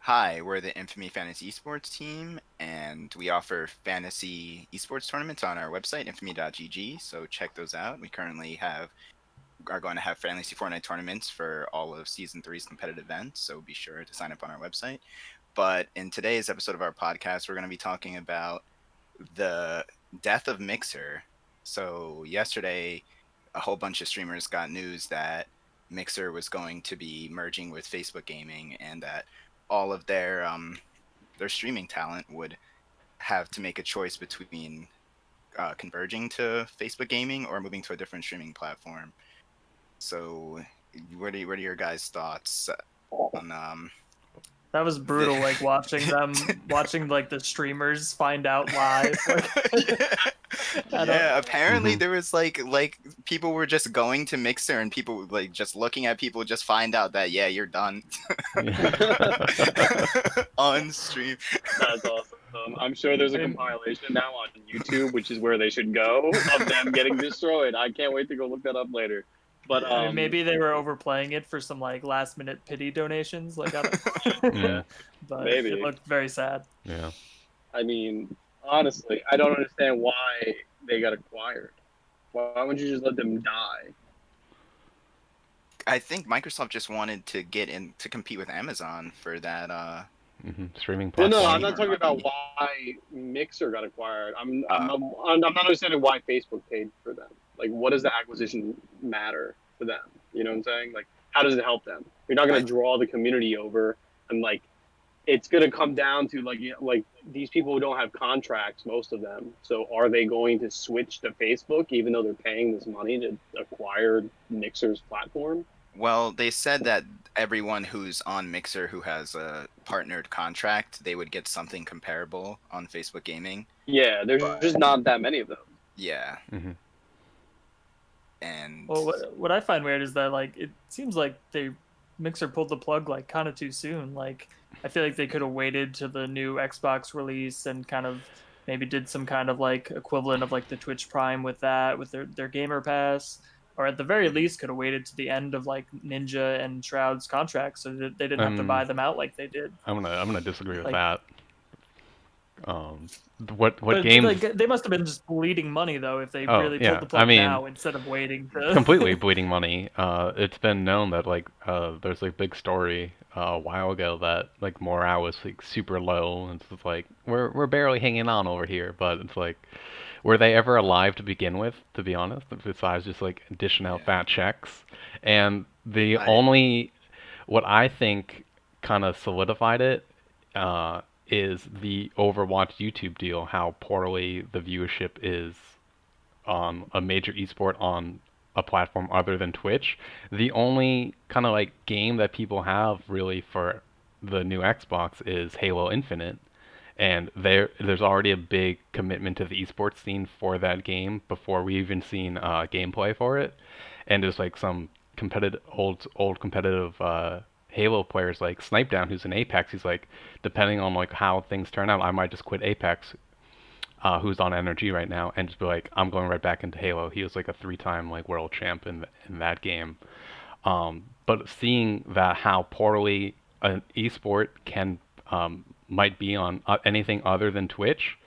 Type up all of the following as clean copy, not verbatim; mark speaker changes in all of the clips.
Speaker 1: Hi, we're the Infamy Fantasy Esports team, and we offer fantasy esports tournaments on our website, infamy.gg. So check those out. We currently are going to have fantasy Fortnite tournaments for all of Season Three's competitive events. So be sure to sign up on our website. But in today's episode of our podcast, we're going to be talking about the death of Mixer. So yesterday, a whole bunch of streamers got news that Mixer was going to be merging with Facebook Gaming, and that all of their streaming talent would have to make a choice between converging to Facebook Gaming or moving to a different streaming platform. So, what are your guys' thoughts on
Speaker 2: That was
Speaker 1: the
Speaker 2: brutal, like watching like the streamers find out live. Like
Speaker 1: yeah.
Speaker 2: I don't
Speaker 1: Yeah, apparently
Speaker 3: hmm
Speaker 1: there was like people were just going to Mixer and people like just looking at people just find out that yeah, you're done on stream.
Speaker 4: That's awesome. I'm sure there's
Speaker 2: I
Speaker 4: a
Speaker 2: mean
Speaker 4: compilation now on YouTube, which is where they should go, of them getting destroyed. I can't wait to go look that up later. But
Speaker 2: I mean maybe they were overplaying it for some like last minute pity donations. Like I don't
Speaker 4: yeah,
Speaker 2: but it
Speaker 4: maybe.
Speaker 2: looked very sad.
Speaker 3: Yeah.
Speaker 4: I mean, honestly, I don't understand why they got acquired. Why wouldn't you just let them die?
Speaker 1: I think Microsoft just wanted to get in to compete with Amazon for that
Speaker 3: Streaming
Speaker 4: Well, no,
Speaker 3: platform.
Speaker 4: I'm
Speaker 1: streamer
Speaker 4: not talking about
Speaker 1: money.
Speaker 4: why Mixer got acquired.
Speaker 1: Uh,
Speaker 4: I'm not understanding why Facebook paid for them. Like, what does the acquisition matter for them? You know what I'm saying? Like, how does it help them? You're not
Speaker 1: I
Speaker 4: going to draw the community over, and like, it's going to come down to like these people who don't have contracts, most of them. So, are they going to switch to Facebook even though they're paying this money to acquire Mixer's platform?
Speaker 1: well, they said that everyone who's on Mixer who has a partnered contract, they would get something comparable on Facebook Gaming.
Speaker 4: Yeah, there's
Speaker 1: But
Speaker 4: just not that many of them.
Speaker 1: yeah,
Speaker 3: hmm
Speaker 1: and
Speaker 2: Well, what I find weird is that like it seems like they Mixer pulled the plug like kind of too soon. Like I feel like they could have waited to the new Xbox release and kind of maybe did some kind of like equivalent of like the Twitch Prime with that with their Gamer Pass, or at the very
Speaker 1: mhm.
Speaker 2: least could have waited to the end of like Ninja and Shroud's contracts so that they didn't have to
Speaker 3: Um,
Speaker 2: buy them out like they did.
Speaker 3: I'm gonna disagree with
Speaker 2: Like,
Speaker 3: that. Um, what
Speaker 2: but
Speaker 3: games?
Speaker 2: like they must have been just bleeding money though if they
Speaker 3: Oh
Speaker 2: really pulled
Speaker 3: yeah,
Speaker 2: the
Speaker 3: I
Speaker 2: plug
Speaker 3: mean
Speaker 2: now instead of waiting
Speaker 3: completely
Speaker 2: to.
Speaker 3: bleeding money. It's been known that there's like big story a while ago that like morale was like super low, and it's just like we're barely hanging on over here. But it's like, were they ever alive to begin with? To be honest, besides just like dishing out
Speaker 1: Yeah,
Speaker 3: fat checks, and the
Speaker 1: I
Speaker 3: only what I think kind of solidified it is the Overwatch YouTube deal. How poorly the viewership is on a major esport on a platform other than Twitch. The only kind of like game that people have really for the new Xbox is Halo Infinite, and there's already a big commitment to the esports scene for that game before we even seen gameplay for it. And there's like some competitive old competitive Halo players like Snipedown, who's in Apex. He's like, depending on like how things turn out, I might just quit Apex, who's on NRG right now, and just be like, I'm going right back into Halo. He was like a three-time like world champ in that game. But seeing that how poorly an esport can might be on anything other than Twitch,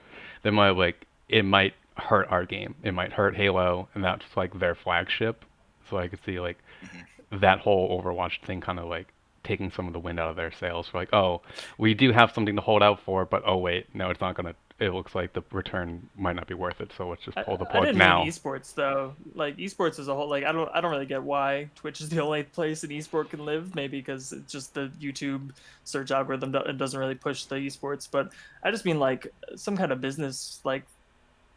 Speaker 3: then my like it might hurt our game. It might hurt Halo, and that's like their flagship. So I could see like
Speaker 1: mhm.
Speaker 3: that whole Overwatch thing kind of like taking some of the wind out of their sails. For like, oh, we do have something to hold out for, but oh wait, no, it's not gonna. It looks like the return might not be worth it, so let's just
Speaker 2: I,
Speaker 3: pull the
Speaker 2: I
Speaker 3: plug
Speaker 2: didn't mean
Speaker 3: now.
Speaker 2: esports though. Like esports as a whole, like I don't really get why Twitch is the only place an esport can live. Maybe because it's just the YouTube search algorithm it doesn't really push the esports. But I just mean like some kind of business like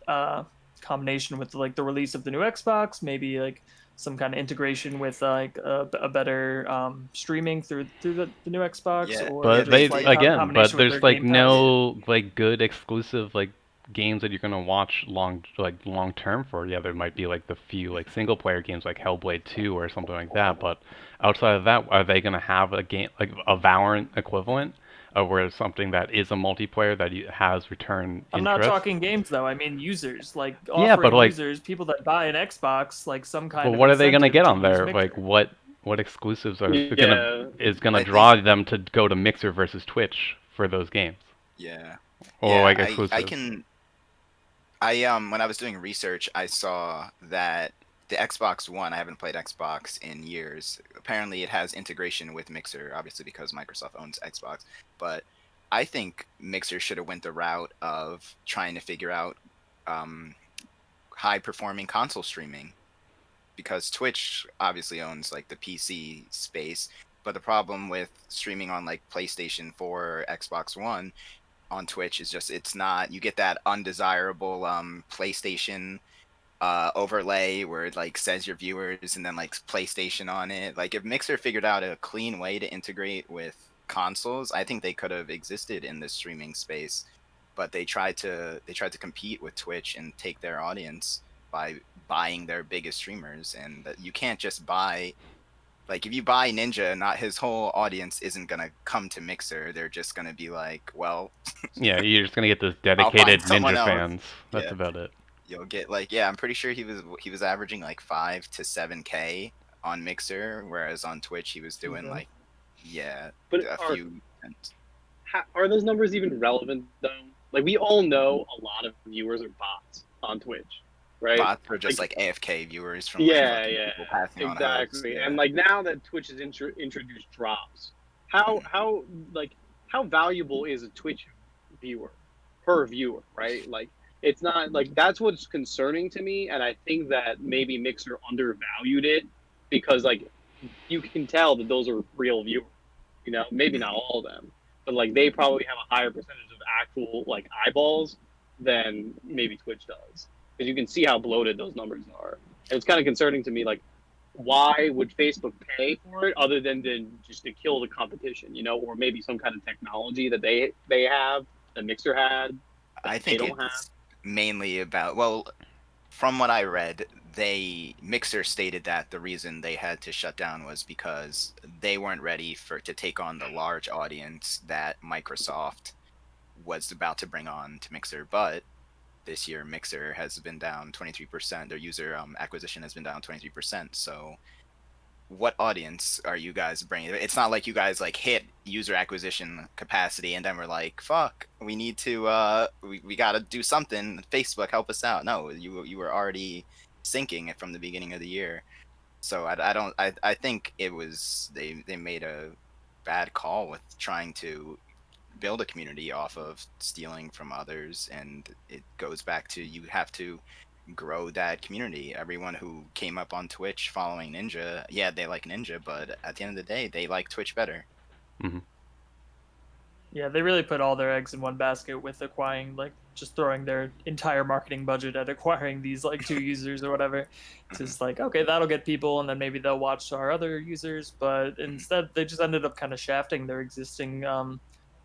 Speaker 2: uh combination with like the release of the new Xbox, maybe like some kind of integration with like a better streaming through the new Xbox,
Speaker 1: Yeah,
Speaker 2: or
Speaker 1: yeah.
Speaker 3: But
Speaker 1: They
Speaker 3: they
Speaker 2: just like
Speaker 1: they
Speaker 3: again, but
Speaker 2: combination with their
Speaker 3: there's like
Speaker 2: Game Pass.
Speaker 3: no like good exclusive like games that you're gonna watch long term for. Yeah, there might be like the few like single player games like Hellblade 2 or something like that, but outside of that, are they gonna have a game like a Valorant equivalent, where it's something that is a multiplayer that has return
Speaker 2: I'm not
Speaker 3: interest?
Speaker 2: talking games though. I mean users, like
Speaker 3: Yeah, but
Speaker 2: offering
Speaker 3: like,
Speaker 2: users, people that buy an Xbox, like some
Speaker 3: but
Speaker 2: kind of
Speaker 3: what are they gonna
Speaker 2: incentive
Speaker 3: get
Speaker 2: to
Speaker 3: on
Speaker 2: use
Speaker 3: there? Like
Speaker 2: Mixer.
Speaker 3: what? What exclusives
Speaker 4: Yeah,
Speaker 3: is gonna
Speaker 1: I
Speaker 3: draw
Speaker 1: think
Speaker 3: them to go to Mixer versus Twitch for those games?
Speaker 1: yeah,
Speaker 3: Or
Speaker 1: yeah.
Speaker 3: like
Speaker 1: I
Speaker 3: exclusives?
Speaker 1: can when I was doing research, I saw that the Xbox One, I haven't played Xbox in years. Apparently, it has integration with Mixer, obviously because Microsoft owns Xbox. But I think Mixer should have went the route of trying to figure out um, high performing console streaming because Twitch obviously owns like the PC space. But the problem with streaming on like PlayStation 4 or Xbox One on Twitch is just it's not you get that undesirable PlayStation overlay where it like says your viewers and then like PlayStation on it. Like if Mixer figured out a clean way to integrate with consoles, I think they could have existed in the streaming space. But they tried to compete with Twitch and take their audience by buying their biggest streamers, and that you can't just buy like if you buy Ninja, not his whole audience isn't gonna come to Mixer. They're just gonna be like, well,
Speaker 3: Yeah, you're just gonna get those
Speaker 1: I'll find
Speaker 3: dedicated
Speaker 1: someone
Speaker 3: Ninja
Speaker 1: else.
Speaker 3: fans. That's
Speaker 1: Yeah,
Speaker 3: about it.
Speaker 1: you'll get like yeah. I'm pretty sure he was averaging like 5 to 7K on Mixer, whereas on Twitch he was doing
Speaker 2: Season.
Speaker 1: like yeah
Speaker 4: but
Speaker 1: a
Speaker 4: are
Speaker 1: few. And
Speaker 4: are those numbers even relevant though? Like we all know a lot of viewers are bots on Twitch, right?
Speaker 1: bots are just
Speaker 4: Like
Speaker 1: like AFK viewers from like
Speaker 4: yeah,
Speaker 1: fucking
Speaker 4: yeah,
Speaker 1: people passing on hubs.
Speaker 4: exactly. And
Speaker 1: Yeah.
Speaker 4: like now that Twitch has introduced drops,
Speaker 1: Mhm.
Speaker 4: like how valuable is a Twitch viewer per viewer, right? Like it's not like that's what's concerning to me, and I think that maybe Mixer undervalued it because like you can tell that those are real viewers. You know, maybe not
Speaker 1: Mhm.
Speaker 4: all of them, but like they probably have a higher percentage of actual like eyeballs than maybe Twitch does because you can see how bloated those numbers are. And it's kind of concerning to me, like why would Facebook pay for it other than just to kill the competition, you know, or maybe some kind of technology that they have that Mixer had that
Speaker 1: I
Speaker 4: they
Speaker 1: think
Speaker 4: don't have.
Speaker 1: it's mainly about well, from what I read, Mixer stated that the reason they had to shut down was because they weren't ready for to take on the large audience that Microsoft was about to bring on to Mixer. But this year, Mixer has been down 23%. Their user acquisition has been down 23%. So what audience are you guys bringing? It's not like you guys like hit user acquisition capacity and then we're like, fuck, we need to we got to do something. Facebook, help us out. No, you were already sinking it from the beginning of the year. So I think it was they made a bad call with trying to build a community off of stealing from others, and it goes back to you have to grow that community. Everyone who came up on Twitch following Ninja, yeah, they like Ninja, but at the end of the day, they like Twitch better.
Speaker 3: Hmm.
Speaker 2: Yeah, they really put all their eggs in one basket with acquiring, like, just throwing their entire marketing budget at acquiring these, like, two users or whatever. It's
Speaker 1: Mhm,
Speaker 2: just like, okay, that'll get people, and then maybe they'll watch our other users. But
Speaker 1: mhm,
Speaker 2: instead, they just ended up kind of shafting their existing,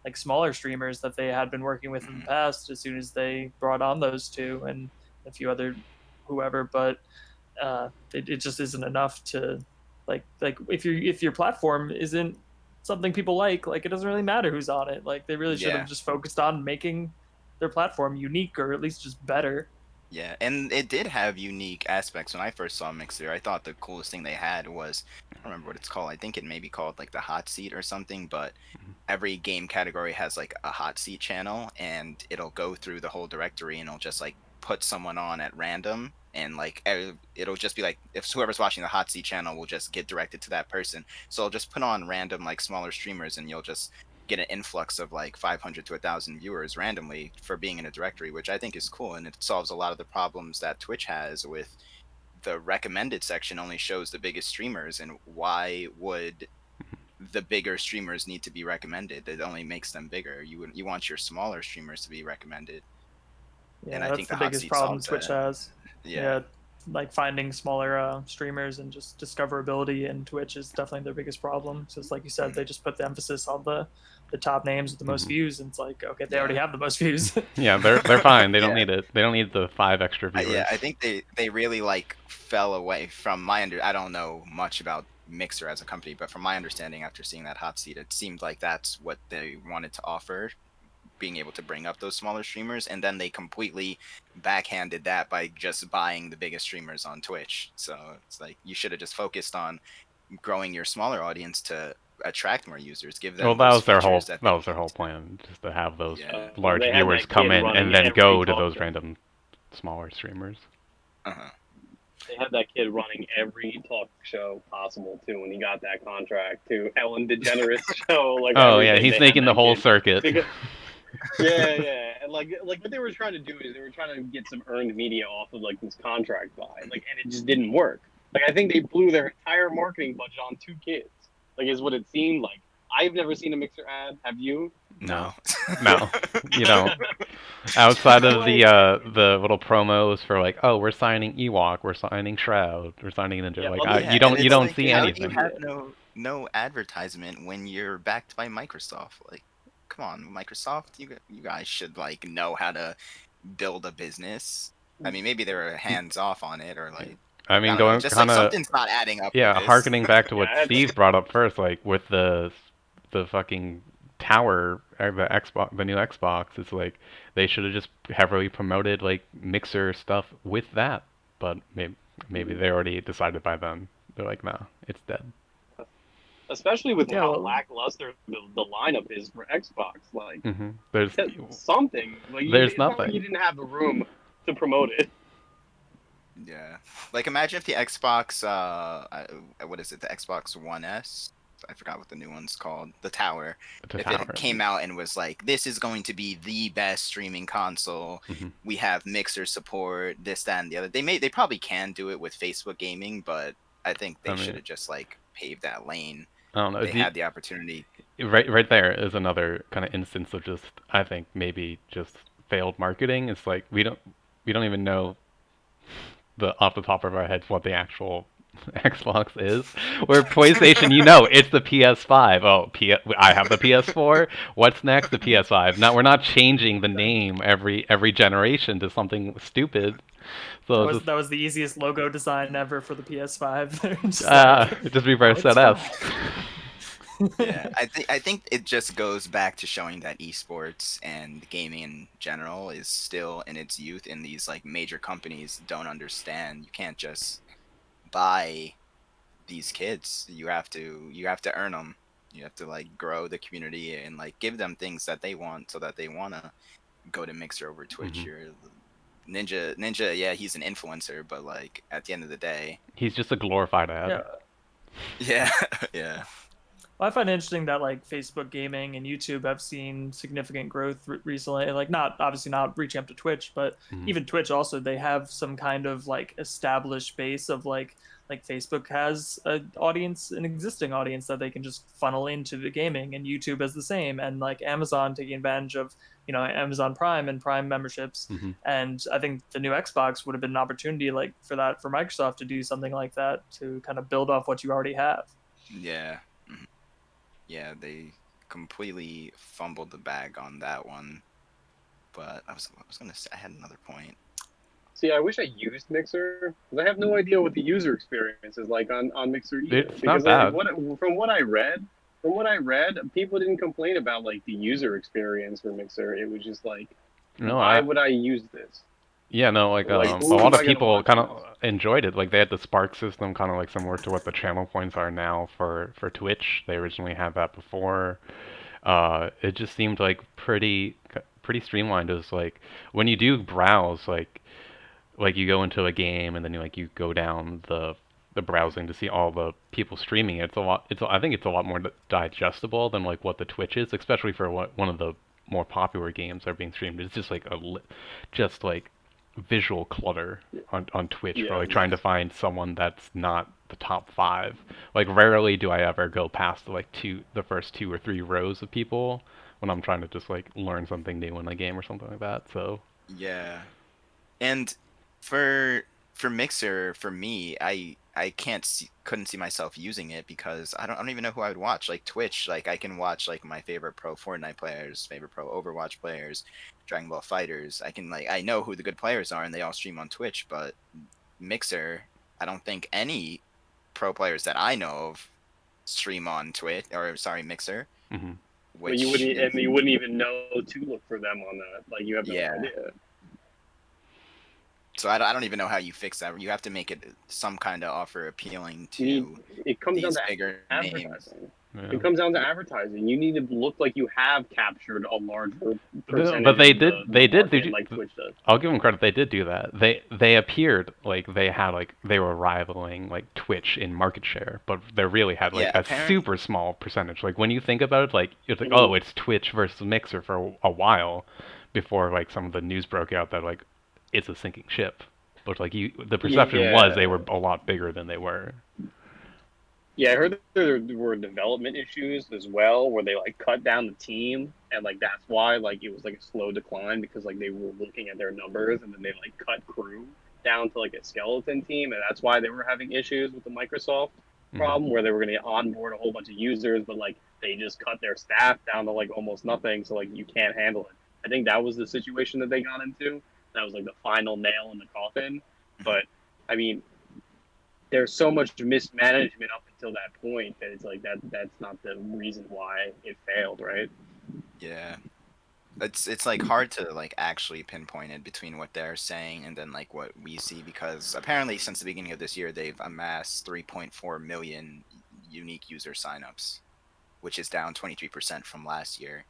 Speaker 2: like, smaller streamers that they had been working with in the
Speaker 1: mhm.
Speaker 2: past as soon as they brought on those two and a few other whoever. But it just isn't enough to like if your platform isn't something people like it doesn't really matter who's on it. Like they really should have
Speaker 1: Yeah,
Speaker 2: just focused on making their platform unique or at least just better.
Speaker 1: yeah, and it did have unique aspects. When I first saw Mixer, I thought the coolest thing they had was I don't remember what it's called. I think it may be called like the hot seat or something, but every game category has like a hot seat channel and it'll go through the whole directory and it'll just like put someone on at random and like it'll just be like if whoever's watching the hot seat channel will just get directed to that person, so I'll just put on random like smaller streamers and you'll just get an influx of like 500 to 1,000 viewers randomly for being in a directory, which I think is cool, and it solves a lot of the problems that Twitch has with the recommended section only shows the biggest streamers, and why would the bigger streamers need to be recommended? It only makes them bigger. You want your smaller streamers to be recommended, and
Speaker 2: Yeah,
Speaker 1: I
Speaker 2: that's
Speaker 1: think
Speaker 2: the
Speaker 1: the hot
Speaker 2: biggest
Speaker 1: seat
Speaker 2: problem
Speaker 1: solves
Speaker 2: Twitch
Speaker 1: that.
Speaker 2: has.
Speaker 1: Yeah.
Speaker 2: Yeah, like finding smaller streamers and just discoverability in Twitch is definitely their biggest problem. So it's like you said,
Speaker 1: Mhm.
Speaker 2: they just put the emphasis on the top names with the most
Speaker 3: Hmm.
Speaker 2: views, and it's like okay, they already
Speaker 1: Yeah.
Speaker 2: have the most views.
Speaker 3: Yeah, they're fine. They don't
Speaker 1: Yeah.
Speaker 3: need it. They don't need the 5 extra
Speaker 1: Yeah,
Speaker 3: viewers.
Speaker 1: I think they really like fell away from my under. I don't know much about Mixer as a company, but from my understanding, after seeing that hot seat, it seemed like that's what they wanted to offer, being able to bring up those smaller streamers, and then they completely backhanded that by just buying the biggest streamers on Twitch. So it's like you should have just focused on growing your smaller audience to attract more users. Give
Speaker 3: Well,
Speaker 1: them those features that
Speaker 3: that
Speaker 1: they
Speaker 3: was their
Speaker 1: need.
Speaker 3: whole plan, just to have those
Speaker 1: Yeah.
Speaker 3: large
Speaker 4: They had
Speaker 3: viewers
Speaker 4: that
Speaker 3: come
Speaker 4: kid
Speaker 3: in and
Speaker 4: running
Speaker 3: then
Speaker 4: every
Speaker 3: go to
Speaker 4: talk
Speaker 3: those
Speaker 4: show.
Speaker 3: random smaller streamers.
Speaker 1: Uh-huh.
Speaker 4: They had that kid running every talk show possible too when he got that contract to Ellen DeGeneres show, like
Speaker 3: Oh yeah,
Speaker 4: everything.
Speaker 3: he's
Speaker 4: They had
Speaker 3: making the
Speaker 4: that
Speaker 3: whole
Speaker 4: kid.
Speaker 3: circuit.
Speaker 4: Because, yeah, and like what they were trying to do is they were trying to get some earned media off of like this contract buy, like, and it just didn't work. Like I think they blew their entire marketing budget on 2 kids. Like is what it seemed like. I've never seen a Mixer ad. Have you?
Speaker 3: No,
Speaker 1: No.
Speaker 3: no, you don't. Outside
Speaker 4: I'm
Speaker 3: of
Speaker 4: like,
Speaker 3: the little promos for like, oh, we're signing Ewok, we're signing Shroud, we're signing Ninja.
Speaker 4: yeah,
Speaker 3: Like,
Speaker 4: other
Speaker 1: Yeah, and
Speaker 3: you
Speaker 1: it's
Speaker 3: don't
Speaker 1: like,
Speaker 3: see
Speaker 1: how do you
Speaker 3: anything.
Speaker 1: have no advertisement when you're backed by Microsoft? Like, come on, Microsoft, you guys should like know how to build a business. I mean, maybe they were hands off on it, or like,
Speaker 3: I
Speaker 1: I
Speaker 3: mean,
Speaker 1: don't know,
Speaker 3: going
Speaker 1: just like
Speaker 3: kind of,
Speaker 1: something's not adding up with
Speaker 3: yeah,
Speaker 1: this.
Speaker 3: harkening back to
Speaker 4: yeah,
Speaker 3: what
Speaker 4: I had,
Speaker 3: Steve brought up first, like with the fucking tower, the Xbox, the new Xbox. It's like they should have just heavily promoted like Mixer stuff with that, but maybe they already decided by then. They're like, nah, it's dead.
Speaker 4: especially with
Speaker 2: Yeah,
Speaker 4: how
Speaker 2: well,
Speaker 4: lackluster the lineup is for Xbox. Like
Speaker 3: There's
Speaker 4: something. Like
Speaker 3: there's
Speaker 4: it's not like
Speaker 3: nothing.
Speaker 4: you didn't have the room to promote it.
Speaker 1: Yeah, like imagine if the Xbox, what is it, the Xbox One S? I forgot what the new one's called, the Tower.
Speaker 3: The
Speaker 1: If it
Speaker 3: tower.
Speaker 1: came out and was like, this is going to be the best streaming console.
Speaker 3: Hmm.
Speaker 1: We have Mixer support, this, that, and the other. They probably can do it with Facebook gaming, but I think
Speaker 3: I
Speaker 1: they should
Speaker 3: mean,
Speaker 1: have just like paved that lane.
Speaker 3: I don't know.
Speaker 1: They had the opportunity.
Speaker 3: Right there is another kind of instance of just I think maybe just failed marketing. It's like we don't even know the off the top of our heads what the actual Xbox is. Where PlayStation, you know, it's the PS5. Oh, I have the PS4. What's next? The PS5. Now we're not changing the name every generation to something stupid. So it's
Speaker 2: that was the easiest logo design ever for the PS5. They're just
Speaker 3: just
Speaker 2: like,
Speaker 3: just
Speaker 2: oh,
Speaker 3: reverse
Speaker 2: it's
Speaker 3: that S.
Speaker 2: fine.
Speaker 1: Yeah, I think it just goes back to showing that esports and gaming in general is still in its youth, and these like major companies don't understand. You can't just buy these kids. You have to earn them. You have to like grow the community and like give them things that they want, so that they wanna go to Mixer over Twitch.
Speaker 3: Hmm.
Speaker 1: You're Ninja. Yeah, he's an influencer, but like at the end of the day,
Speaker 3: He's just a glorified ad.
Speaker 2: Yeah.
Speaker 1: yeah, yeah,
Speaker 2: Well, I find it interesting that like Facebook gaming and YouTube have seen significant growth recently. Like not obviously not reaching up to Twitch, but
Speaker 3: Mhm.
Speaker 2: even Twitch also they have some kind of like established base of like Facebook has an audience, an existing audience that they can just funnel into the gaming, and YouTube is the same, and like Amazon taking advantage of Amazon Prime and Prime memberships.
Speaker 3: Mhm.
Speaker 2: And I think the new Xbox would have been an opportunity like for that for Microsoft to do something like that to kind of build off what you already have.
Speaker 1: yeah. Mhm. Yeah, they completely fumbled the bag on that one. But I was gonna say I had another point.
Speaker 4: See, I wish I used Mixer because I have no idea what the user experience is like on Mixer either.
Speaker 3: It's not
Speaker 4: Because
Speaker 3: bad.
Speaker 4: from what I read, people didn't complain about like the user experience for Mixer. It was just like,
Speaker 3: No,
Speaker 4: why would I use this?
Speaker 3: yeah, no, like
Speaker 4: Like,
Speaker 3: a
Speaker 4: who
Speaker 1: It's
Speaker 3: lot
Speaker 4: am
Speaker 3: of
Speaker 4: I gonna
Speaker 3: people
Speaker 4: watch
Speaker 3: kind
Speaker 4: this?
Speaker 3: of enjoyed it. Like they had the Spark system, kind of like similar to what the channel points are now for Twitch. They originally had that before. It just seemed like pretty streamlined. It was like when you do browse, like you go into a game and then you go down the browsing to see all the people streaming it. It's a lot. I think it's a lot more digestible than like what the Twitch is, especially for one of the more popular games that are being streamed. It's just like just like visual clutter on Twitch for
Speaker 4: Yeah,
Speaker 3: like trying to find someone that's not the top five. Like rarely do I ever go past the first 2 or 3 rows of people when I'm trying to just like learn something new in a game or something like that. So
Speaker 1: Yeah. And for for Mixer, for me, I couldn't see myself using it because I don't even know who I would watch. Like Twitch, like I can watch like my favorite pro Fortnite players, favorite pro Overwatch players, Dragon Ball fighters. I know who the good players are and they all stream on Twitch, but Mixer, I don't think any pro players that I know of stream on Twitch, or sorry, Mixer,
Speaker 3: hmm
Speaker 4: but you
Speaker 1: which
Speaker 4: wouldn't, and
Speaker 1: is,
Speaker 4: you wouldn't even know to look for them on that. Like, you have no
Speaker 1: yeah.
Speaker 4: idea.
Speaker 1: So I don't even know how you fix that. You have to make it some kind of offer appealing to
Speaker 4: it comes down
Speaker 1: these
Speaker 4: to
Speaker 1: bigger names.
Speaker 4: advertising.
Speaker 3: Yeah.
Speaker 4: It comes down to advertising. You need to look like you have captured a larger percentage
Speaker 3: But they
Speaker 4: of
Speaker 3: did.
Speaker 4: the
Speaker 3: They did.
Speaker 4: market, like Twitch does.
Speaker 3: I'll give them credit. They did do that. They appeared like they had like they were rivaling like Twitch in market share, but they really had like
Speaker 1: Yeah,
Speaker 3: a
Speaker 1: apparently.
Speaker 3: super small percentage. Like when you think about it, like it's like
Speaker 4: Mhm.
Speaker 3: oh, it's Twitch versus Mixer for a while before like some of the news broke out that like it's a sinking ship. But like the perception was they
Speaker 4: Yeah.
Speaker 3: were a lot bigger than they were.
Speaker 4: Yeah, I heard that there were development issues as well, where they like cut down the team, and like that's why like it was like a slow decline because like they were looking at their numbers, and then they like cut crew down to like a skeleton team, and that's why they were having issues with the Microsoft problem, where they were going to onboard a whole bunch of users, but like they just cut their staff down to like almost nothing, so like you can't handle it. I think that was the situation that they got into. That was like the final nail in the coffin. But I mean, there's so much mismanagement up until that point that it's like that's not the reason why it failed, right?
Speaker 1: Yeah. It's like hard to like actually pinpoint it between what they're saying and then like what we see, because apparently since the beginning of this year they've amassed 3.4 million unique user signups, which is down 23% from last year.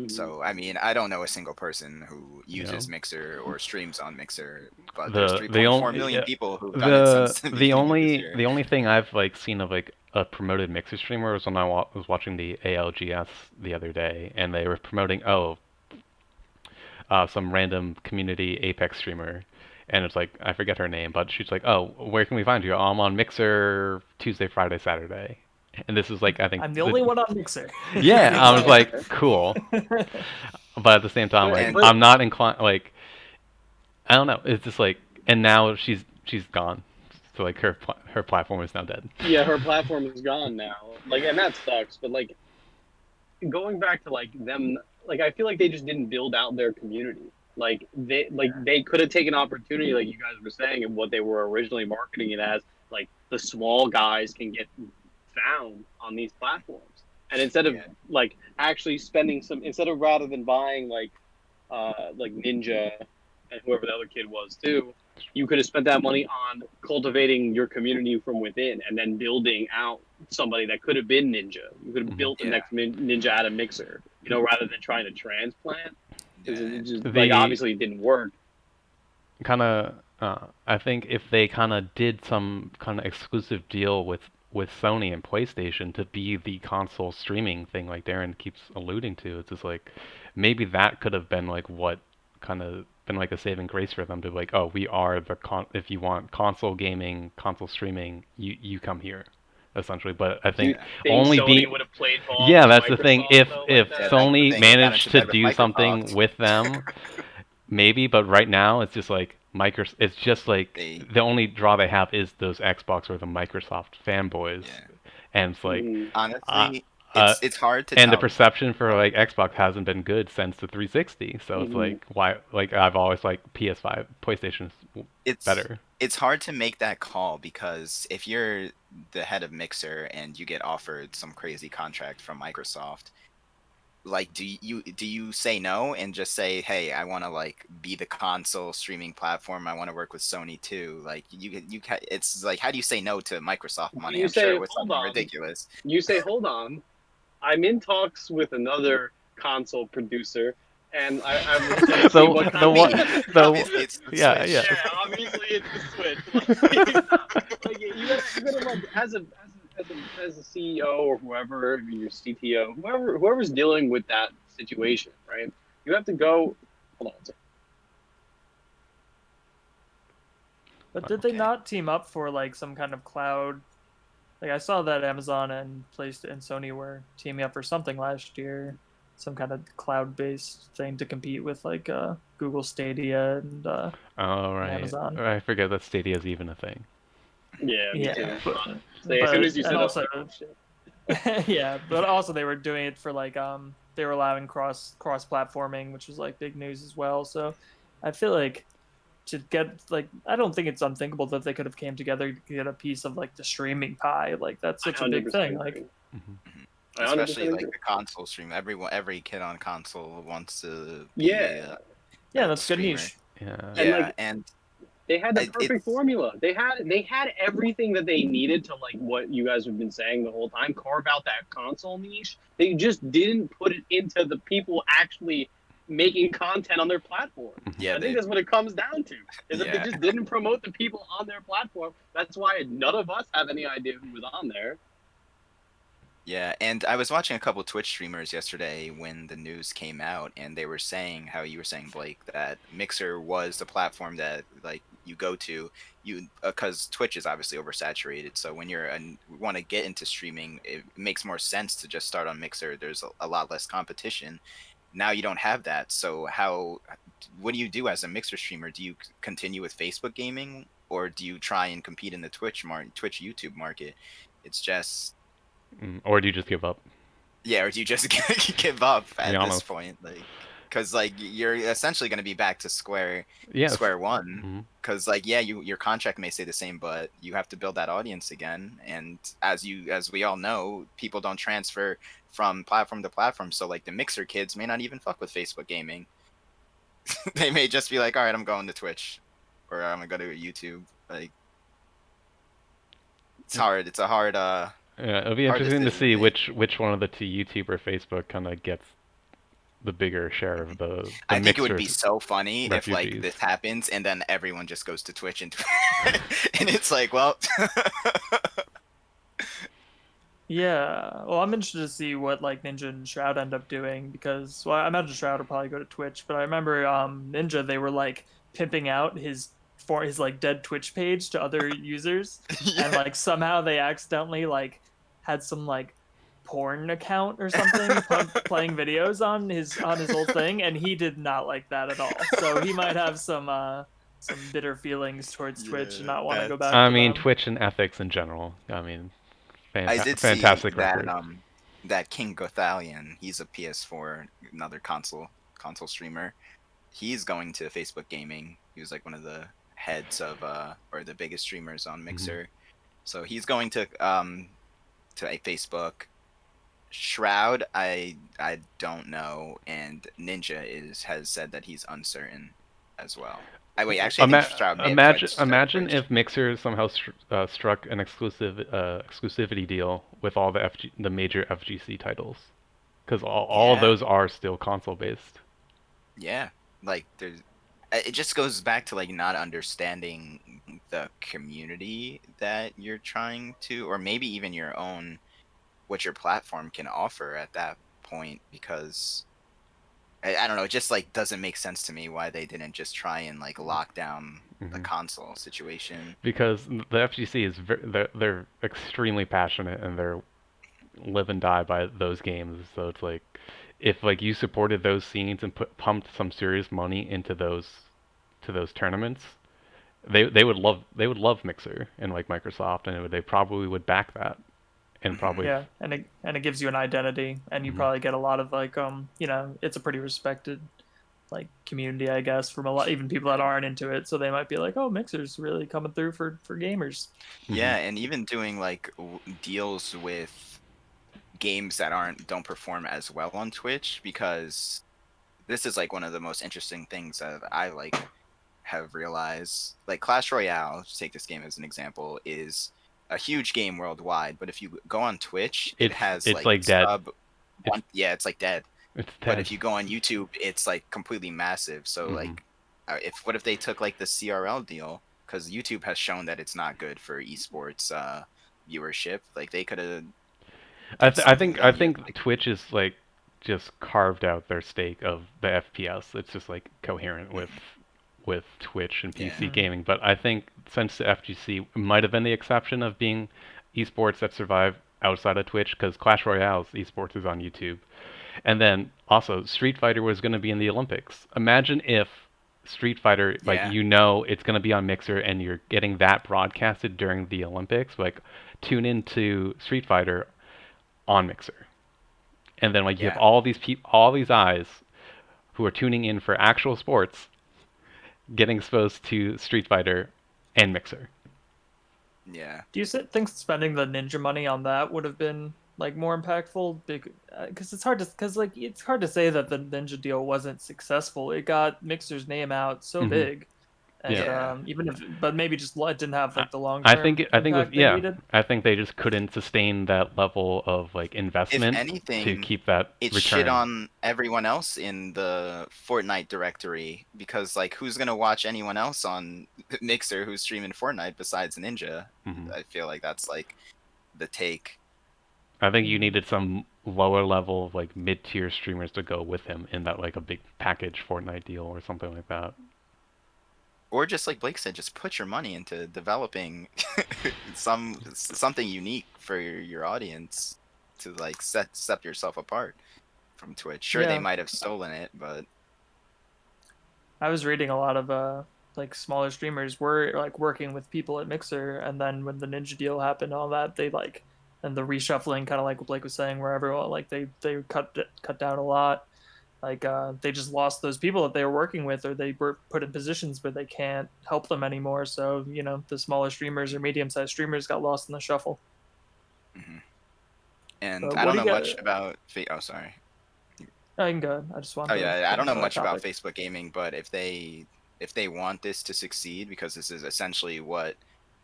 Speaker 1: So I mean, I don't know a single person who
Speaker 3: Yeah.
Speaker 1: uses Mixer or streams on Mixer, but there's
Speaker 3: The
Speaker 1: 3.4
Speaker 3: only
Speaker 1: million
Speaker 3: yeah,
Speaker 1: people who've done it since the
Speaker 3: the
Speaker 1: beginning of this
Speaker 3: only
Speaker 1: year.
Speaker 3: the only thing I've like seen of like a promoted Mixer streamer was when I was watching the ALGS the other day, and they were promoting some random community Apex streamer, and it's like I forget her name, but she's like, oh, where can we find you? I'm on Mixer Tuesday, Friday, Saturday, and this is like I think
Speaker 2: I'm the only one on Mixer.
Speaker 3: yeah, I was like cool, but at the same time like
Speaker 1: And
Speaker 3: I'm not inclined like I don't know. It's just like, and now she's gone. So like her platform is now dead.
Speaker 4: Yeah, her platform is gone now. Like, and that sucks. But like going back to like them, like I feel like they just didn't build out their community. They could have taken opportunity, like you guys were saying, and what they were originally marketing it as. Like the small guys can get found on these platforms, and instead of
Speaker 1: yeah,
Speaker 4: like actually spending some, instead of rather than buying like Ninja and whoever the other kid was too, you could have spent that money on cultivating your community from within and then building out somebody that could have been Ninja. You could have built the
Speaker 1: yeah,
Speaker 4: next Ninja out of Mixer, rather than trying to transplant, because
Speaker 1: yeah.
Speaker 4: it just like
Speaker 3: The
Speaker 4: obviously it didn't work.
Speaker 3: kind of I think if they kind of did some kind of exclusive deal with Sony and PlayStation to be the console streaming thing like Darren keeps alluding to, it's just like maybe that could have been like what kind of been like a saving grace for them to be like, oh, we are the if you want console gaming, console streaming, you come here, essentially. But I
Speaker 4: Do you
Speaker 3: think
Speaker 1: Yeah.
Speaker 4: think
Speaker 3: only
Speaker 4: Sony
Speaker 3: be
Speaker 4: would have played ball
Speaker 3: yeah,
Speaker 4: with
Speaker 3: that's the thing.
Speaker 4: Microsoft though, like
Speaker 3: If
Speaker 1: Yeah,
Speaker 4: that?
Speaker 1: that's the
Speaker 3: Sony
Speaker 1: thing. They got into
Speaker 3: managed to
Speaker 1: bed with
Speaker 3: do something
Speaker 1: Microsoft.
Speaker 3: with them, maybe, but right now it's just like it's just like
Speaker 1: They
Speaker 3: the only draw they have is those Xbox or the Microsoft fanboys,
Speaker 1: yeah.
Speaker 3: and it's like,
Speaker 4: Mhm.
Speaker 3: uh,
Speaker 1: Honestly,
Speaker 3: uh,
Speaker 1: it's hard to
Speaker 3: and the
Speaker 1: tell.
Speaker 3: perception for like Xbox hasn't been good since the 360. So it's
Speaker 4: Mhm.
Speaker 3: like why like I've always like PS5, PlayStation's
Speaker 1: it's
Speaker 3: better.
Speaker 1: it's hard to make that call, because if you're the head of Mixer and you get offered some crazy contract from Microsoft, like do you say no and just say, hey, I want to like be the console streaming platform, I want to work with Sony too, like it's like, how do you say no to Microsoft
Speaker 4: But
Speaker 1: money?
Speaker 4: you
Speaker 1: I'm sure
Speaker 4: say,
Speaker 1: it was
Speaker 4: hold
Speaker 1: something
Speaker 4: on.
Speaker 1: ridiculous.
Speaker 4: You say, hold on. I'm in talks with another console producer, and I will soon see
Speaker 3: So
Speaker 4: what
Speaker 1: I
Speaker 3: the
Speaker 4: kind
Speaker 3: what
Speaker 1: mean,
Speaker 4: of.
Speaker 3: the
Speaker 1: obviously it's the
Speaker 3: yeah
Speaker 1: Switch.
Speaker 3: yeah.
Speaker 4: Yeah, obviously it's the Switch. Like you gotta like as a CEO or whoever your CTO, whoever's dealing with that situation, right? You have to go. Hold on. A second.
Speaker 2: But did they
Speaker 1: Okay.
Speaker 2: not team up for like some kind of cloud? Like I saw that Amazon and PlayStation and Sony were teaming up for something last year, some kind of cloud-based thing to compete with like Google Stadia
Speaker 3: All
Speaker 2: and
Speaker 3: right,
Speaker 2: Amazon.
Speaker 3: I forget that Stadia is even a thing.
Speaker 4: Yeah, me
Speaker 2: Yeah,
Speaker 4: too. So as soon
Speaker 2: but
Speaker 4: as you
Speaker 2: and
Speaker 4: said that, I'm
Speaker 2: also
Speaker 4: like, oh shit.
Speaker 2: yeah, but also they were doing it for like they were allowing cross platforming, which was like big news as well. So I feel like to get like I don't think it's unthinkable that they could have came together to get a piece of like the streaming pie. Like that's
Speaker 4: I
Speaker 2: such a big
Speaker 4: 100%
Speaker 2: thing. Like
Speaker 4: agree.
Speaker 3: Hmm.
Speaker 1: Mhm.
Speaker 4: I
Speaker 1: Especially
Speaker 4: 100%
Speaker 1: like
Speaker 4: agree.
Speaker 1: the console stream, every kid on console wants to be
Speaker 4: Yeah,
Speaker 2: yeah,
Speaker 1: a
Speaker 2: that's good
Speaker 1: streamer.
Speaker 2: niche.
Speaker 3: Yeah.
Speaker 4: and
Speaker 1: Yeah,
Speaker 4: like
Speaker 1: and
Speaker 4: They had the
Speaker 1: It,
Speaker 4: perfect
Speaker 1: it's
Speaker 4: formula. They had everything that they needed to, like what you guys have been saying the whole time, carve out that console niche. They just didn't put it into the people actually making content on their platform.
Speaker 1: yeah,
Speaker 4: I think
Speaker 1: they
Speaker 4: that's what it comes down to. Is that they
Speaker 1: yeah.
Speaker 4: just didn't promote the people on their platform. That's why none of us have any idea who was on there.
Speaker 1: Yeah, and I was watching a couple Twitch streamers yesterday when the news came out, and they were saying how you were saying, Blake, that Mixer was the platform that like you go to, you because Twitch is obviously oversaturated. So when you're want to get into streaming, it makes more sense to just start on Mixer. There's a lot less competition. Now you don't have that. So what do you do as a Mixer streamer? Do you continue with Facebook gaming, or do you try and compete in the Twitch YouTube market? It's just
Speaker 3: Or do you just give up?
Speaker 1: yeah, or do you just give up
Speaker 3: To be
Speaker 1: at this
Speaker 3: honest.
Speaker 1: point? Like, because like you're essentially going to be back to
Speaker 3: Yes.
Speaker 1: square one.
Speaker 3: Hmm.
Speaker 1: Because like yeah, your contract may say the same, but you have to build that audience again. And as we all know, people don't transfer from platform to platform. So like the Mixer kids may not even fuck with Facebook gaming. They may just be like, all right, I'm going to Twitch, or I'm gonna go to YouTube. Like it's hard. It's a
Speaker 3: Yeah, it'll be
Speaker 1: hard
Speaker 3: interesting to
Speaker 1: decision to
Speaker 3: see
Speaker 1: make.
Speaker 3: which one of the two, YouTube or Facebook, kind of gets the bigger share of the
Speaker 1: I think it would be
Speaker 3: Mixer's
Speaker 1: so funny if like
Speaker 3: refugees.
Speaker 1: this happens and then everyone just goes to Twitch and and it's like, well,
Speaker 2: Yeah, well, I'm interested to see what like Ninja and Shroud end up doing because, well, I imagine Shroud will probably go to Twitch, but I remember Ninja they were like pimping out his like dead Twitch page to other users, and
Speaker 1: yeah.
Speaker 2: like somehow they accidentally like had some like porn account or something playing videos on his old thing, and he did not like that at all. So he might have some bitter feelings towards Twitch and
Speaker 1: Yeah,
Speaker 2: not want to go
Speaker 1: that's.
Speaker 2: back
Speaker 3: I
Speaker 2: to
Speaker 3: mean,
Speaker 2: them.
Speaker 3: Twitch and ethics in general. I mean,
Speaker 1: I did see
Speaker 3: fantastic
Speaker 1: that
Speaker 3: record.
Speaker 1: that King Gothalion, he's a PS4, another console streamer. He's going to Facebook Gaming. He was like one of the heads of or the biggest streamers on
Speaker 3: Hmm.
Speaker 1: Mixer. So he's going to a Facebook. Shroud, I don't know, and Ninja has said that he's uncertain as well. I wait, actually, I think Shroud may have started
Speaker 3: Imagine
Speaker 1: Twitch.
Speaker 3: if Mixer somehow struck an exclusivity deal with all the major FGC titles, because all of
Speaker 1: Yeah,
Speaker 3: those are still console based.
Speaker 1: yeah. Like it just goes back to like not understanding the community that you're trying to, or maybe even your own, what your platform can offer at that point, because I don't know, it just like doesn't make sense to me why they didn't just try and like lock down the
Speaker 3: Hmm.
Speaker 1: console situation.
Speaker 3: Because the FGC is they're extremely passionate and they're live and die by those games. So it's like if like you supported those scenes and pumped some serious money into those tournaments, they would love Mixer and like Microsoft, and they probably would back that and
Speaker 1: Hmm.
Speaker 3: probably.
Speaker 2: Yeah, and it gives you an identity, and you
Speaker 3: Mhm.
Speaker 2: probably get a lot of like it's a pretty respected like community, I guess, from a lot even people that aren't into it. So they might be like, oh, Mixer's really coming through for gamers.
Speaker 3: Mhm.
Speaker 1: Yeah, and even doing like deals with games that aren't don't perform as well on Twitch, because this is like one of the most interesting things that I like have realized. Like Clash Royale, to take this game as an example, is a huge game worldwide, but if you go on Twitch, it
Speaker 3: It's
Speaker 1: has
Speaker 3: it's
Speaker 1: like
Speaker 3: like dead.
Speaker 1: sub
Speaker 3: It's
Speaker 1: one, yeah, it's like dead.
Speaker 3: it's
Speaker 1: But
Speaker 3: dead.
Speaker 1: if you go on YouTube, it's like completely massive. So
Speaker 3: Hmm.
Speaker 1: like, if what if they took like the CRL deal? Because YouTube has shown that it's not good for esports viewership. Like they could have did something
Speaker 3: I
Speaker 1: then. You
Speaker 3: think
Speaker 1: like,
Speaker 3: Twitch is like just carved out their stake of the FPS. It's just like coherent
Speaker 1: mhm,
Speaker 3: with Twitch and
Speaker 1: yeah,
Speaker 3: PC
Speaker 2: Mm.
Speaker 3: gaming. But I think since the FGC might have been the exception of being esports that survive outside of Twitch, because Clash Royale's esports is on YouTube, and then also Street Fighter was going to be in the Olympics. Imagine if Street Fighter, like
Speaker 1: yeah,
Speaker 3: it's going to be on Mixer and you're getting that broadcasted during the Olympics. Like tune into Street Fighter on Mixer, and then like you have
Speaker 1: yeah,
Speaker 3: all these eyes who are tuning in for actual sports, getting exposed to Street Fighter and Mixer.
Speaker 1: yeah,
Speaker 2: Do you think spending the Ninja money on that would have been like more impactful? Because it's hard to say that the Ninja deal wasn't successful. It got Mixer's name out so
Speaker 3: Hmm.
Speaker 2: big, And
Speaker 3: Yeah.
Speaker 2: even if, but maybe just it didn't have like the long
Speaker 3: I
Speaker 2: term
Speaker 3: think it was,
Speaker 2: impact they
Speaker 3: yeah.
Speaker 2: needed.
Speaker 3: I think they just couldn't sustain that level of like
Speaker 1: If
Speaker 3: investment to
Speaker 1: anything,
Speaker 3: keep that
Speaker 1: it shit
Speaker 3: return.
Speaker 1: on everyone else in the Fortnite directory because like who's gonna watch anyone else on Mixer who's streaming Fortnite besides Ninja?
Speaker 3: Hmm.
Speaker 1: I feel like that's like the take.
Speaker 3: I think you
Speaker 2: Mm.
Speaker 3: needed some lower level like mid-tier streamers to go with him in that like a big package Fortnite deal or something like that.
Speaker 1: Or just like Blake said, just put your money into developing something unique for your audience to like set yourself apart from Twitch. Sure, they
Speaker 2: Yeah,
Speaker 1: might have stolen it, but
Speaker 2: I was reading a lot of like smaller streamers were like working with people at Mixer, and then when the Ninja deal happened, all that they like, and the reshuffling, kind of like what Blake was saying, where everyone like they cut down a lot. Like they just lost those people that they were working with, or they were put in positions where they can't help them anymore. So the smaller streamers or medium-sized streamers got lost in the shuffle.
Speaker 1: mhm. And
Speaker 2: But
Speaker 1: I
Speaker 2: what
Speaker 1: don't
Speaker 2: do you
Speaker 1: know
Speaker 2: got?
Speaker 1: much about. Oh, sorry.
Speaker 2: I can go. I just
Speaker 1: Oh
Speaker 2: wanted to
Speaker 1: yeah, I
Speaker 2: get
Speaker 1: don't know
Speaker 2: into that
Speaker 1: much about
Speaker 2: topic.
Speaker 1: Facebook gaming, but if they want this to succeed, because this is essentially what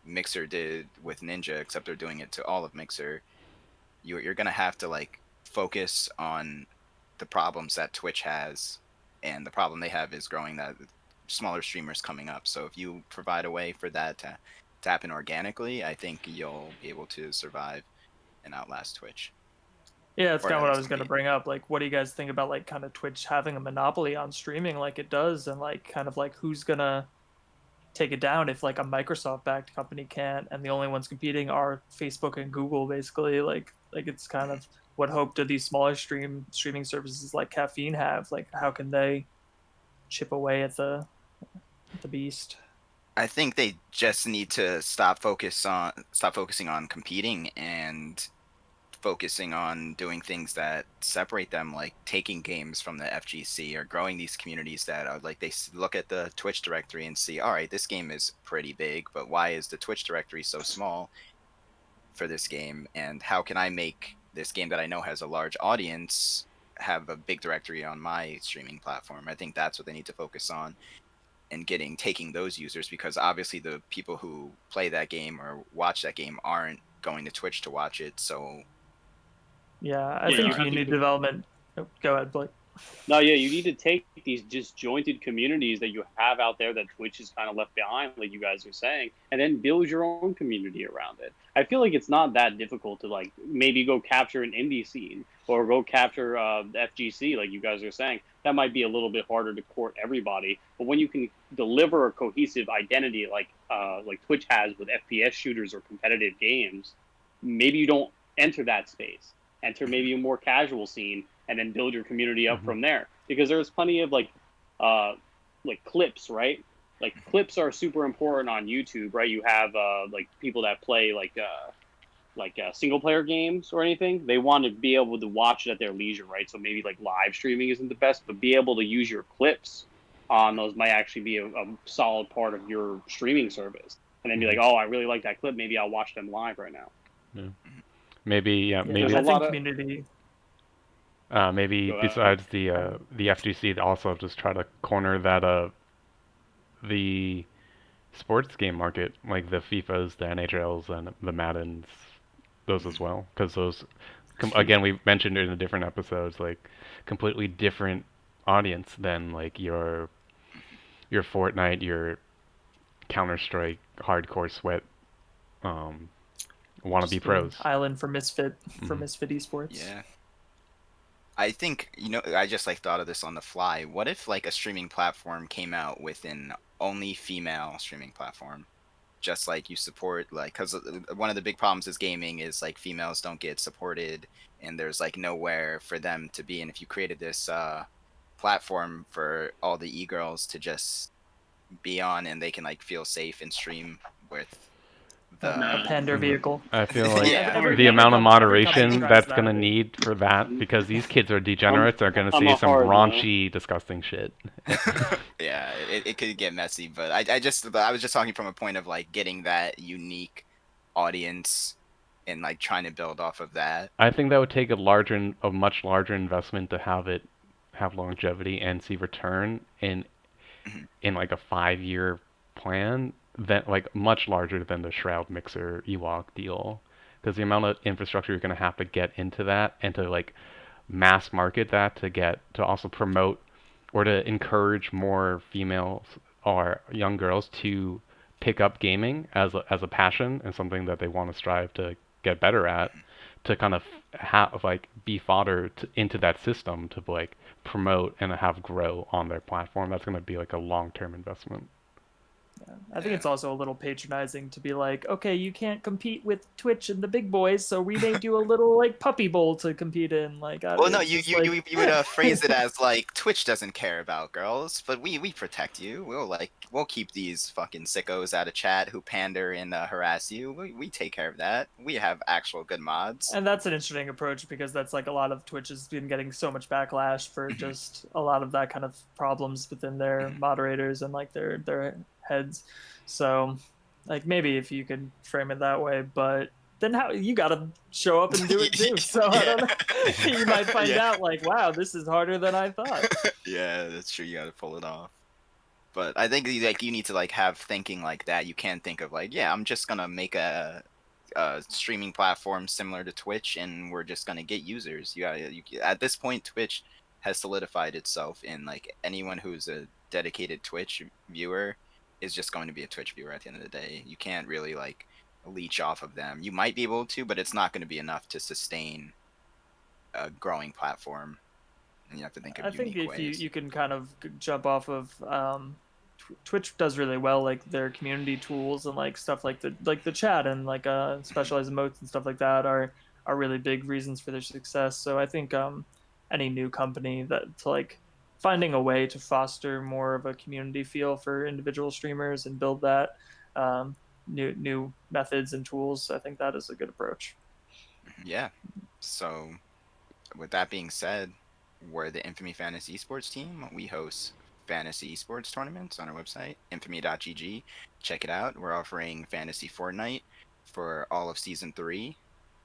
Speaker 1: Mixer did with Ninja, except they're doing it to all of Mixer, you're gonna have to like focus on the problems that Twitch has, and the problem they have is growing that smaller streamers coming up. So if you provide a way for that to happen organically, I think you'll be able to survive and outlast Twitch,
Speaker 2: Yeah, it's
Speaker 1: or
Speaker 2: kind of
Speaker 1: at
Speaker 2: what I
Speaker 1: least
Speaker 2: was going to
Speaker 1: compete.
Speaker 2: bring up. Like, what do you guys think about like kind of Twitch having a monopoly on streaming like it does, and like kind of like who's gonna take it down if like a Microsoft-backed company can't, and the only ones competing are Facebook and Google, basically. Like it's kind
Speaker 1: Mhm.
Speaker 2: of what hope do these smaller streaming services like Caffeine have? Like, how can they chip away at the beast?
Speaker 1: I think they just need to stop focusing on competing and focusing on doing things that separate them, like taking games from the FGC or growing these communities that are like look at the Twitch directory and see, all right, this game is pretty big, but why is the Twitch directory so small for this game? And how can I make this game that I know has a large audience have a big directory on my streaming platform? I think that's what they need to focus on and taking those users, because obviously the people who play that game or watch that game aren't going to Twitch to watch it. So
Speaker 2: Yeah, I
Speaker 4: Yeah,
Speaker 1: where
Speaker 2: think
Speaker 4: you
Speaker 1: are
Speaker 4: have
Speaker 1: they?
Speaker 2: community
Speaker 4: to.
Speaker 2: development. Oh, go ahead, Blake.
Speaker 4: No, yeah, you need to take these disjointed communities that you have out there that Twitch is kind of left behind, like you guys are saying, and then build your own community around it. I feel like it's not that difficult to like maybe go capture an indie scene or go capture the FGC, like you guys are saying. That might be a little bit harder to court everybody, but when you can deliver a cohesive identity like Twitch has with FPS shooters or competitive games, maybe you don't enter that space. Enter maybe a more casual scene and then build your community up
Speaker 3: Hmm.
Speaker 4: from there. Because there's plenty of uh, like clips, right? Like clips are super important on YouTube, right? You have like people that play single player games or anything. They want to be able to watch it at their leisure, right? So maybe like live streaming isn't the best, but be able to use your clips on those might actually be a solid part of your streaming service. And then be
Speaker 3: Hmm.
Speaker 4: like, oh, I really like that clip. Maybe I'll watch them live right now.
Speaker 3: Yeah. Maybe, yeah,
Speaker 2: Yeah,
Speaker 4: There's
Speaker 3: maybe
Speaker 4: a
Speaker 2: I
Speaker 4: lot
Speaker 2: think
Speaker 4: of
Speaker 2: community.
Speaker 3: maybe
Speaker 4: go ahead.
Speaker 3: besides the FGC, to also just try to corner that the sports game market, like the FIFAs, the NHLs, and the Maddens, those as well, because those, again, we mentioned it in different episodes, like completely different audience than like your Fortnite, your Counter Strike, hardcore sweat, um, wannabe
Speaker 2: Just the
Speaker 3: pros.
Speaker 2: island for
Speaker 3: Hmm.
Speaker 2: Misfit Esports.
Speaker 1: Yeah. I think, I just like thought of this on the fly. What if like a streaming platform came out with an only female streaming platform? Just like you support, like, because one of the big problems is gaming is like females don't get supported and there's like nowhere for them to be. And if you created this platform for all the e-girls to just be on and they can like feel safe and stream with
Speaker 2: A
Speaker 1: the,
Speaker 4: Nah,
Speaker 2: pander vehicle.
Speaker 3: I feel like
Speaker 1: yeah,
Speaker 3: the amount of
Speaker 2: Every company
Speaker 3: moderation
Speaker 2: tries
Speaker 3: that's
Speaker 2: that.
Speaker 3: gonna need for that,
Speaker 4: I'm,
Speaker 3: because these kids are
Speaker 4: I'm,
Speaker 3: degenerates, are gonna
Speaker 4: I'm
Speaker 3: see
Speaker 4: a
Speaker 3: some
Speaker 4: hard no.
Speaker 3: raunchy, disgusting shit.
Speaker 1: yeah, it could get messy, but I was just talking from a point of like getting that unique audience and like trying to build off of that.
Speaker 3: I think that would take a much larger investment to have longevity and see return in
Speaker 1: Mhm.
Speaker 3: like a 5 year plan, that like much larger than the Shroud Mixer Ewok deal, because the amount of infrastructure you're going to have to get into that and to like mass market that to get to also promote or to encourage more females or young girls to pick up gaming as a passion and something that they want to strive to get better at, to kind of have like be fodder into that system to like promote and have grow on their platform. That's going to be like a long-term investment.
Speaker 2: I think
Speaker 1: Yeah.
Speaker 2: it's also a little patronizing to be like, okay, you can't compete with Twitch and the big boys, so we made you a little like puppy bowl to compete in. Like,
Speaker 1: Well, no,
Speaker 2: it's
Speaker 1: you
Speaker 2: just
Speaker 1: you
Speaker 2: like,
Speaker 1: you, you would phrase it as like Twitch doesn't care about girls, but we protect you. We'll keep these fucking sickos out of chat who pander and harass you. We take care of that. We have actual good mods.
Speaker 2: and that's an interesting approach because that's like a lot of Twitch has been getting so much backlash for
Speaker 1: Mhm,
Speaker 2: just a lot of that kind of problems within their
Speaker 1: mhm.
Speaker 2: moderators and like their heads. So, like maybe if you could frame it that way, but then how you got to show up and do it too. So I
Speaker 1: Yeah,
Speaker 2: don't know. You might find
Speaker 1: yeah,
Speaker 2: out like, wow, this is harder than I thought.
Speaker 1: yeah. That's true. You got to pull it off. But I think like you need to like have thinking like that. You can't think of like, yeah, I'm just gonna make a streaming platform similar to Twitch, and we're just gonna get users. At this point, Twitch has solidified itself in like anyone who's a dedicated Twitch viewer is just going to be a Twitch viewer at the end of the day. You can't really like leech off of them. You might be able to, but it's not going to be enough to sustain a growing platform. And you have to think of
Speaker 2: I think
Speaker 1: unique
Speaker 2: if you
Speaker 1: ways.
Speaker 2: you can kind of jump off of Twitch does really well like their community tools and like stuff like the chat and like
Speaker 1: Mhm.
Speaker 2: specialized emotes and stuff like that are really big reasons for their success. So I think any new company that to like finding a way to foster more of a community feel for individual streamers and build that new methods and tools, I think that is a good approach.
Speaker 1: Yeah. So with that being said, we're the Infamy Fantasy Esports team. We host fantasy esports tournaments on our website, infamy.gg. Check it out. We're offering Fantasy Fortnite for all of Season 3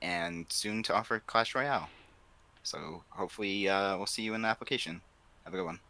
Speaker 1: and soon to offer Clash Royale. So hopefully we'll see you in the application. Have a good one.